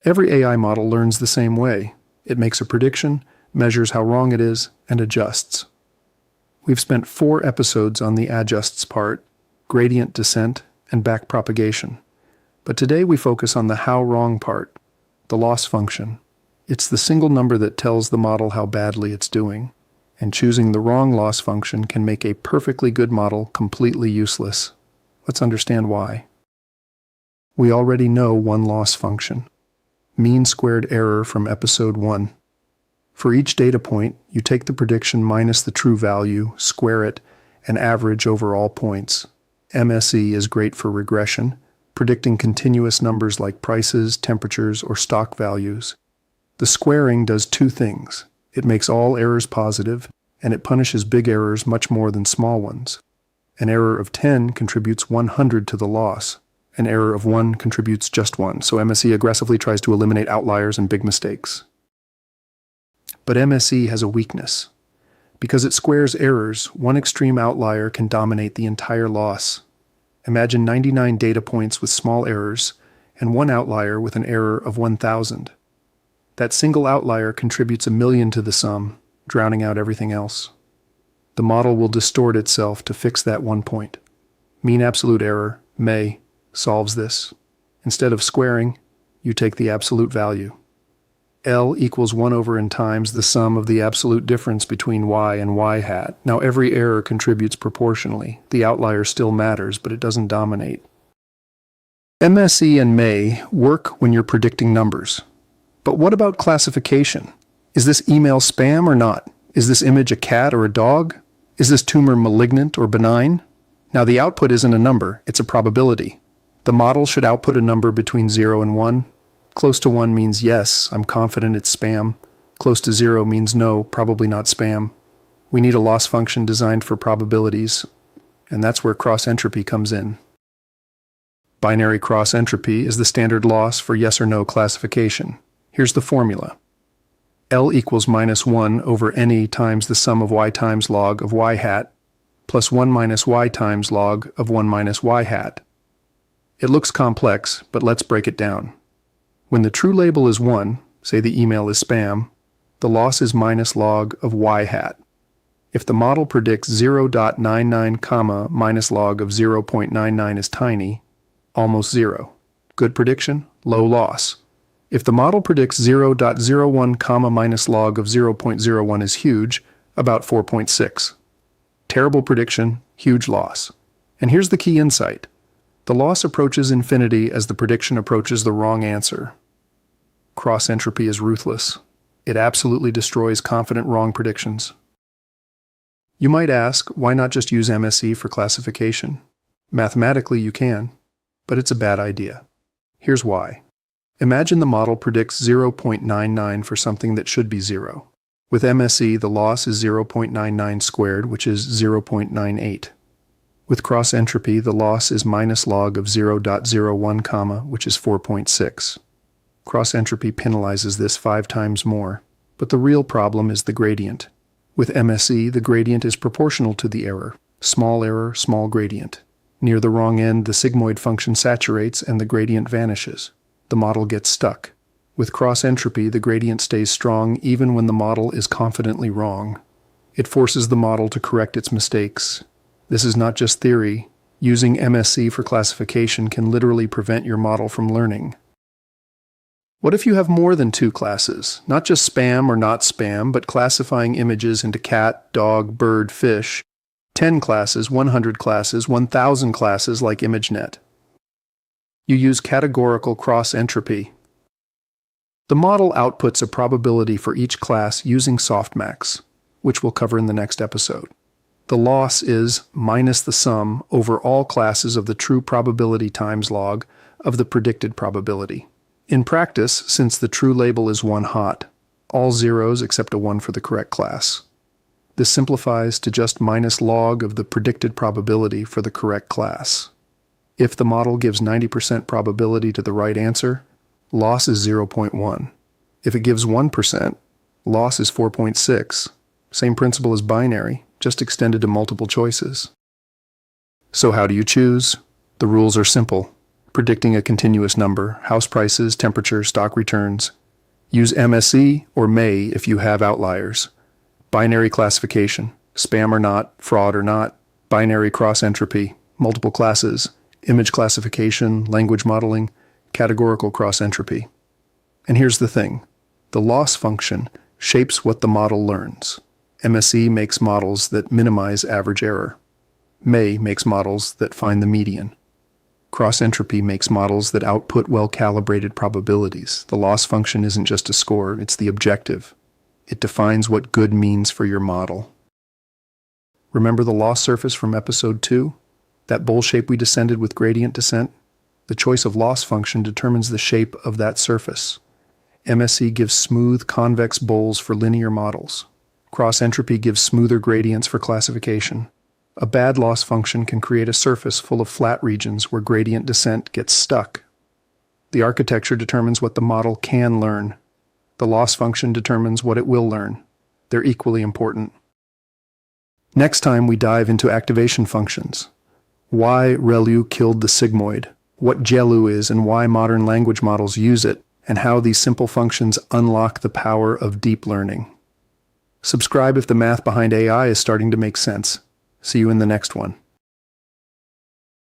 Every AI model learns the same way. It makes a prediction, measures how wrong it is, and adjusts. We've spent 4 episodes on the adjusts part, gradient descent, and backpropagation. But today we focus on the how wrong part, the loss function. It's the single number that tells the model how badly it's doing, and choosing the wrong loss function can make a perfectly good model completely useless. Let's understand why. We already know one loss function, mean squared error from episode 1. For each data point, you take the prediction minus the true value, square it, and average over all points. MSE is great for regression, predicting continuous numbers like prices, temperatures, or stock values. The squaring does 2 things. It makes all errors positive, and it punishes big errors much more than small ones. An error of 10 contributes 100 to the loss. An error of 1 contributes just 1, so MSE aggressively tries to eliminate outliers and big mistakes. But MSE has a weakness. Because it squares errors, one extreme outlier can dominate the entire loss. Imagine 99 data points with small errors, and one outlier with an error of 1,000. That single outlier contributes 1,000,000 to the sum, drowning out everything else. The model will distort itself to fix that 1 point. Mean absolute error, MSE, solves this. Instead of squaring, you take the absolute value. L equals 1 over n times the sum of the absolute difference between y and y hat. Now every error contributes proportionally. The outlier still matters, but it doesn't dominate. MSE and MSE work when you're predicting numbers. But what about classification? Is this email spam or not? Is this image a cat or a dog? Is this tumor malignant or benign? Now the output isn't a number, it's a probability. The model should output a number between 0 and 1. Close to 1 means yes, I'm confident it's spam. Close to 0 means no, probably not spam. We need a loss function designed for probabilities, and that's where cross-entropy comes in. Binary cross-entropy is the standard loss for yes or no classification. Here's the formula. L equals minus 1 over NE times the sum of y times log of y hat plus 1 minus y times log of 1 minus y hat. It looks complex, but let's break it down. When the true label is 1, say the email is spam, the loss is minus log of y hat. If the model predicts 0.99 comma minus log of 0.99 is tiny, almost 0. Good prediction, low loss. If the model predicts 0.01 comma minus log of 0.01 is huge, about 4.6. Terrible prediction, huge loss. And here's the key insight. The loss approaches infinity as the prediction approaches the wrong answer. Cross-entropy is ruthless. It absolutely destroys confident wrong predictions. You might ask, why not just use MSE for classification? Mathematically you can, but it's a bad idea. Here's why. Imagine the model predicts 0.99 for something that should be 0. With MSE, the loss is 0.99 squared, which is 0.98. With cross-entropy, the loss is minus log of 0.01 comma, which is 4.6. Cross-entropy penalizes this 5 times more. But the real problem is the gradient. With MSE, the gradient is proportional to the error. Error, small gradient. Near the wrong end, the sigmoid function saturates and the gradient vanishes. The model gets stuck. With cross-entropy, the gradient stays strong even when the model is confidently wrong. It forces the model to correct its mistakes. This is not just theory. Using MSE for classification can literally prevent your model from learning. What if you have more than 2 classes? Not just spam or not spam, but classifying images into cat, dog, bird, fish. 10 classes, 100 classes, 1,000 classes like ImageNet. You use categorical cross-entropy. The model outputs a probability for each class using softmax, which we'll cover in the next episode. The loss is minus the sum over all classes of the true probability times log of the predicted probability. In practice, since the true label is 1 hot, all zeros except a 1 for the correct class. This simplifies to just minus log of the predicted probability for the correct class. If the model gives 90% probability to the right answer, loss is 0.1. If it gives 1%, loss is 4.6. Same principle as binary, just extended to multiple choices. So how do you choose? The rules are simple. predicting a continuous number, house prices, temperature, stock returns. Use MSE or MSE if you have outliers. Binary classification, spam or not, fraud or not, binary cross-entropy, multiple classes, image classification, language modeling, categorical cross-entropy. And here's the thing. The loss function shapes what the model learns. MSE makes models that minimize average error. MSE makes models that find the median. Cross-entropy makes models that output well-calibrated probabilities. The loss function isn't just a score, it's the objective. It defines what good means for your model. Remember the loss surface from episode 2? That bowl shape we descended with gradient descent? The choice of loss function determines the shape of that surface. MSE gives smooth, convex bowls for linear models. Cross-entropy gives smoother gradients for classification. A bad loss function can create a surface full of flat regions where gradient descent gets stuck. The architecture determines what the model can learn. The loss function determines what it will learn. They're equally important. Next time we dive into activation functions. Why ReLU killed the sigmoid, what GELU is and why modern language models use it, and how these simple functions unlock the power of deep learning. Subscribe if the math behind AI is starting to make sense. See you in the next one.